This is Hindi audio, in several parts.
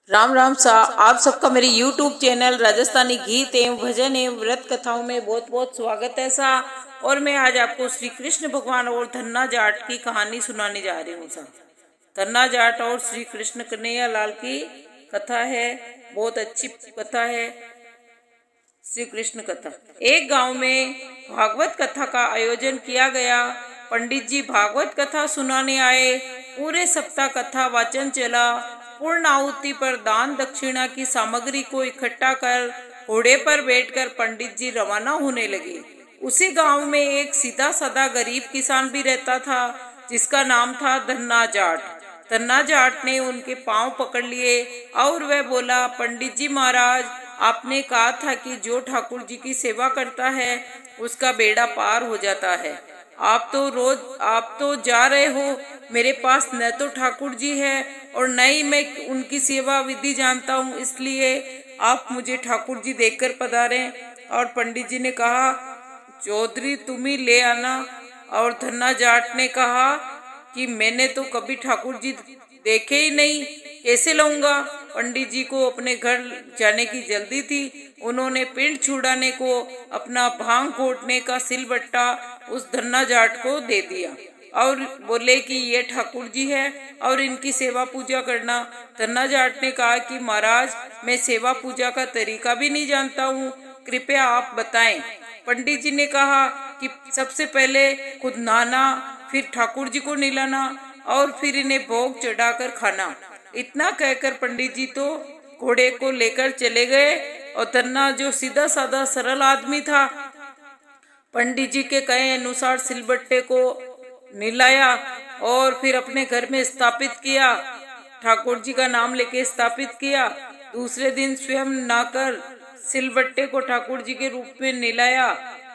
राम राम सा आप सबका मेरे YouTube चैनल राजस्थानी गीत एवं भजन एवं व्रत कथाओं में बहुत बहुत स्वागत है सा। और मैं आज आपको श्री कृष्ण भगवान और धन्ना जाट की कहानी सुनाने जा रही हूँ सा। धन्ना जाट और श्री कृष्ण कन्हैया लाल की कथा है, बहुत अच्छी कथा है। श्री कृष्ण कथा। एक गांव में भागवत कथा का आयोजन किया गया। पंडित जी भागवत कथा सुनाने आए। पूरे सप्ताह कथा वाचन चला। पूर्ण आहुति पर दान दक्षिणा की सामग्री को इकट्ठा कर घोड़े पर बैठकर पंडित जी रवाना होने लगे। उसी गांव में एक सीधा साधा गरीब किसान भी रहता था, जिसका नाम था धन्ना जाट। धन्ना जाट ने उनके पांव पकड़ लिए और वह बोला, पंडित जी महाराज, आपने कहा था कि जो ठाकुर जी की सेवा करता है उसका बेड़ा पार हो जाता है। आप तो जा रहे हो। मेरे पास न तो ठाकुर जी है और न ही मैं उनकी सेवा विधि जानता हूँ, इसलिए आप मुझे ठाकुर जी देखकर पधारें। और पंडित जी ने कहा, चौधरी तुम ही ले आना। और धन्ना जाट ने कहा कि मैंने तो कभी ठाकुर जी देखे ही नहीं, कैसे लाऊंगा। पंडित जी को अपने घर जाने की जल्दी थी। उन्होंने पिंड छुड़ाने को अपना भांग घोटने का सिलबट्टा उस धन्ना जाट को दे दिया और बोले कि ये ठाकुर जी है और इनकी सेवा पूजा करना। धन्ना जाट ने कहा कि महाराज, मैं सेवा पूजा का तरीका भी नहीं जानता हूँ, कृपया आप बताएं। पंडित जी ने कहा कि सबसे पहले खुद नहाना, फिर ठाकुर जी को नहलाना और फिर इन्हें भोग चढ़ाकर खाना। इतना कहकर पंडित जी तो घोड़े को लेकर चले गए और धन्ना, जो सीधा साधा सरल आदमी था, पंडित जी के कहे अनुसार सिलबट्टे को नहलाया और फिर अपने घर में स्थापित किया। ठाकुर जी का नाम लेके स्थापित किया। दूसरे दिन स्वयं नहाकर सिलबट्टे को ठाकुर जी के रूप में नहलाया।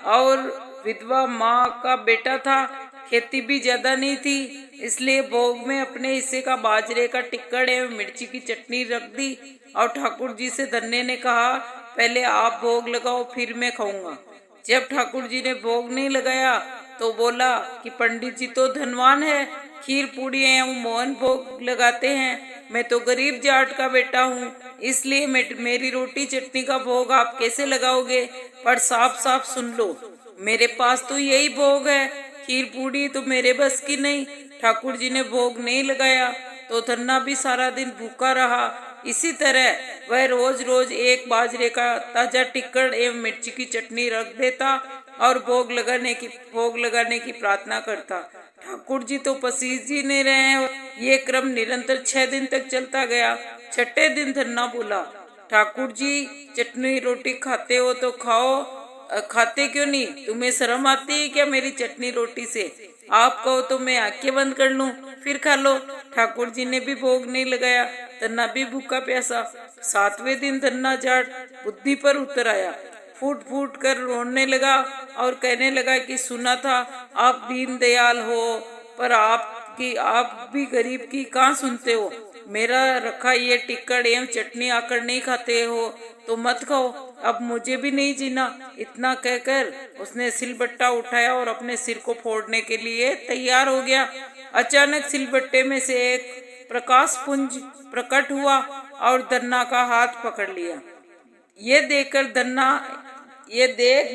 और विधवा माँ का बेटा था, खेती भी ज्यादा नहीं थी, इसलिए भोग में अपने हिस्से का बाजरे का टिक्कड़ एवं मिर्ची की चटनी रख दी। और ठाकुर जी से धन्ने ने कहा, पहले आप भोग लगाओ, फिर मैं खाऊंगा। जब ठाकुर जी ने भोग नहीं लगाया तो बोला कि पंडित जी तो धनवान है, खीर पूड़ी एवं मोहन भोग लगाते हैं। मैं तो गरीब जाट का बेटा हूँ, इसलिए मेरी रोटी चटनी का भोग आप कैसे लगाओगे। पर साफ साफ सुन लो, मेरे पास तो यही भोग है, खीर पूड़ी तो मेरे बस की नहीं। ठाकुर जी ने भोग नहीं लगाया तो धन्ना भी सारा दिन भूखा रहा। इसी तरह वह रोज रोज एक बाजरे का ताजा टिक्कड़ एवं मिर्ची की चटनी रख देता और भोग लगाने की प्रार्थना करता। ठाकुर जी तो पसीज ही नहीं रहे। ये क्रम निरंतर 6 दिन तक चलता गया। छठे दिन धन्ना बोला, ठाकुर जी चटनी रोटी खाते हो तो खाओ, खाते क्यों नहीं? तुम्हें शर्म आती है क्या मेरी चटनी रोटी से? आप कहो तो मैं आंखें बंद कर लूं, फिर खा लो। ठाकुर जी ने भी भोग नहीं लगाया। धन्ना भी भूखा प्यासा। 7वें दिन धन्ना जाट बुद्धि पर उतर आया। फूट फूट कर रोने लगा और कहने लगा कि सुना था आप दीन दयाल हो, पर आप भी गरीब की कहाँ सुनते हो। मेरा रखा ये टिक्कड़ एवं चटनी आकर नहीं खाते हो तो मत खाओ, अब मुझे भी नहीं जीना। इतना कहकर उसने सिलबट्टा उठाया और अपने सिर को फोड़ने के लिए तैयार हो गया। अचानक सिलबट्टे में से एक प्रकाश पुंज प्रकट हुआ और धन्ना का हाथ पकड़ लिया। ये देख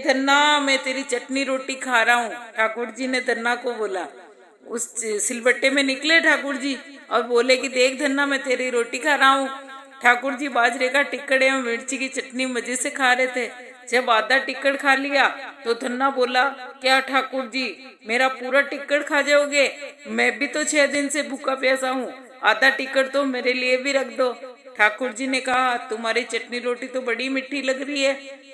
धन्ना, मैं तेरी चटनी रोटी खा रहा हूँ, ठाकुर जी ने धन्ना को बोला। उस सिलबट्टे में निकले ठाकुर जी और बोले कि देख धन्ना, मैं तेरी रोटी खा रहा हूँ। ठाकुर जी बाजरे का टिक्कड़ एवं मिर्ची की चटनी मजे से खा रहे थे। जब आधा टिक्कड़ खा लिया तो धन्ना बोला, क्या ठाकुर जी मेरा पूरा टिक्कड़ खा जाओगे? मैं भी तो 6 दिन से भूखा प्यासा हूँ, आधा टिक्कड़ तो मेरे लिए भी रख दो। ठाकुर जी ने कहा, तुम्हारी चटनी रोटी तो बड़ी मीठी लग रही है,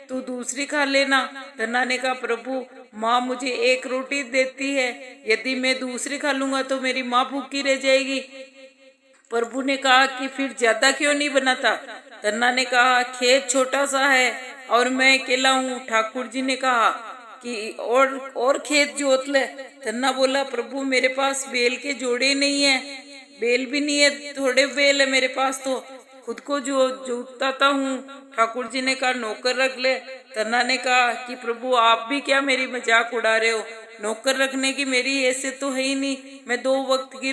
तू दूसरी खा लेना। धन्ना ने कहा, प्रभु माँ मुझे एक रोटी देती है, यदि मैं दूसरी खा लूंगा तो मेरी माँ भूखी रह जाएगी। प्रभु ने कहा कि फिर ज्यादा क्यों नहीं बनाता? धन्ना ने कहा, खेत छोटा सा है और मैं अकेला हूँ। ठाकुर जी ने कहा कि और खेत जोत ले। धन्ना बोला, प्रभु मेरे पास बैल के जोड़े नहीं है, बैल भी नहीं है, थोड़े बैल है मेरे पास, तो खुद को जोतता हूँ। ठाकुर जी ने कहा, नौकर रख ले। धन्ना ने कहा कि प्रभु आप भी क्या मेरी मजाक उड़ा रहे हो? नौकर रखने की मेरी ऐसे तो है ही नहीं, मैं 2 वक्त की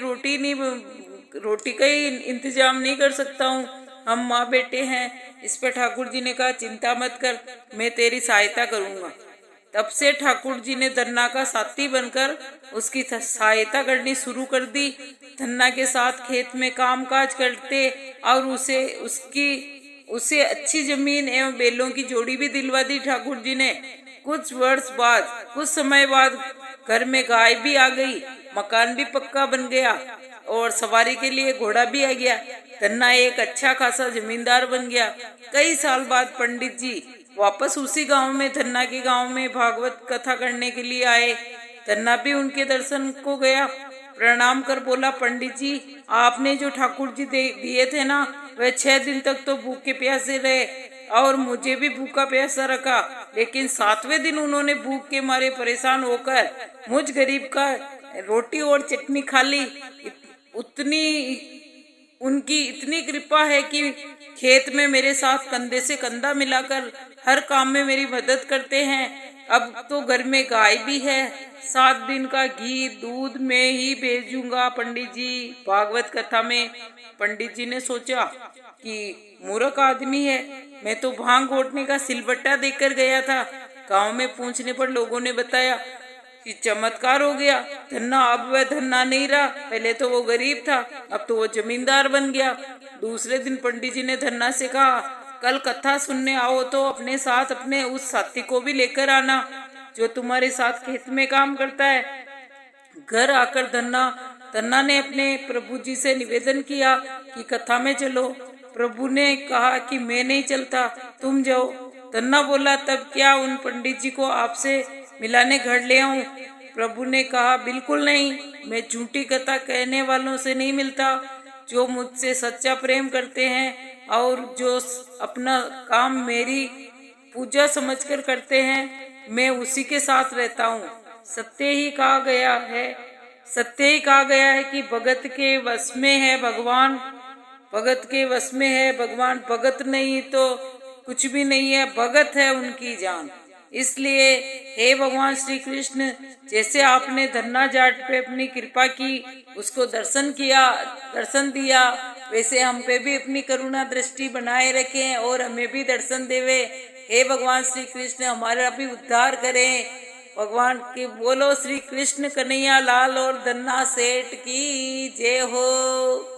रोटी का ही इंतजाम नहीं कर सकता हूँ। हम माँ बेटे हैं। इस पर ठाकुर जी ने कहा, चिंता मत कर, मैं तेरी सहायता करूँगा। तब से ठाकुर जी ने धन्ना का साथी बनकर उसकी सहायता करनी शुरू कर दी। धन्ना के साथ खेत में काम काज करते और उसे अच्छी जमीन एवं बैलों की जोड़ी भी दिलवा दी ठाकुर जी ने। कुछ समय बाद घर में गाय भी आ गई, मकान भी पक्का बन गया और सवारी के लिए घोड़ा भी आ गया। धन्ना एक अच्छा खासा जमींदार बन गया। कई साल बाद पंडित जी वापस उसी गांव में, धन्ना के गांव में भागवत कथा करने के लिए आए। धन्ना भी उनके दर्शन को गया। प्रणाम कर बोला, पंडित जी, आपने जो ठाकुर जी दिए थे ना, वह 6 दिन तक तो भूखे प्यासे रहे और मुझे भी भूखा प्यासा रखा, लेकिन 7वें दिन उन्होंने भूख के मारे परेशान होकर मुझ गरीब का रोटी और चटनी खा ली। उनकी इतनी कृपा है कि खेत में मेरे साथ कंधे से कंधा मिलाकर हर काम में मेरी मदद करते हैं। अब तो घर में गाय भी है, 7 दिन का घी दूध में ही भेजूंगा पंडित जी। भागवत कथा में पंडित जी ने सोचा कि मूर्ख आदमी है, मैं तो भांग घोटने का सिलबट्टा देकर गया था। गांव में पूछने पर लोगों ने बताया कि चमत्कार हो गया। धन्ना अब वह धन्ना नहीं रहा, पहले तो वो गरीब था, अब तो वो जमींदार बन गया। दूसरे दिन पंडित जी ने धन्ना से कहा, कल कथा सुनने आओ तो अपने साथ अपने उस साथी को भी लेकर आना जो तुम्हारे साथ खेत में काम करता है। घर आकर धन्ना ने अपने प्रभु जी से निवेदन किया कि कथा में चलो। प्रभु ने कहा कि मैं नहीं चलता, तुम जाओ। धन्ना बोला, तब क्या उन पंडित जी को आपसे मिलाने घर ले आऊं? प्रभु ने कहा, बिल्कुल नहीं, मैं झूठी कथा कहने वालों से नहीं मिलता। जो मुझसे सच्चा प्रेम करते हैं और जो अपना काम मेरी पूजा समझकर करते हैं, मैं उसी के साथ रहता हूँ। सत्य ही कहा गया है कि भगत के वश में है भगवान, भगत के वश में है भगवान। भगत नहीं तो कुछ भी नहीं है, भगत है उनकी जान। इसलिए हे भगवान श्री कृष्ण, जैसे आपने धन्ना जाट पे अपनी कृपा की, उसको दर्शन दिया, वैसे हम पे भी अपनी करुणा दृष्टि बनाए रखें और हमें भी दर्शन देवे। हे भगवान श्री कृष्ण, हमारा भी उद्धार करें। भगवान के बोलो श्री कृष्ण कन्हैया लाल और धन्ना सेठ की जय हो।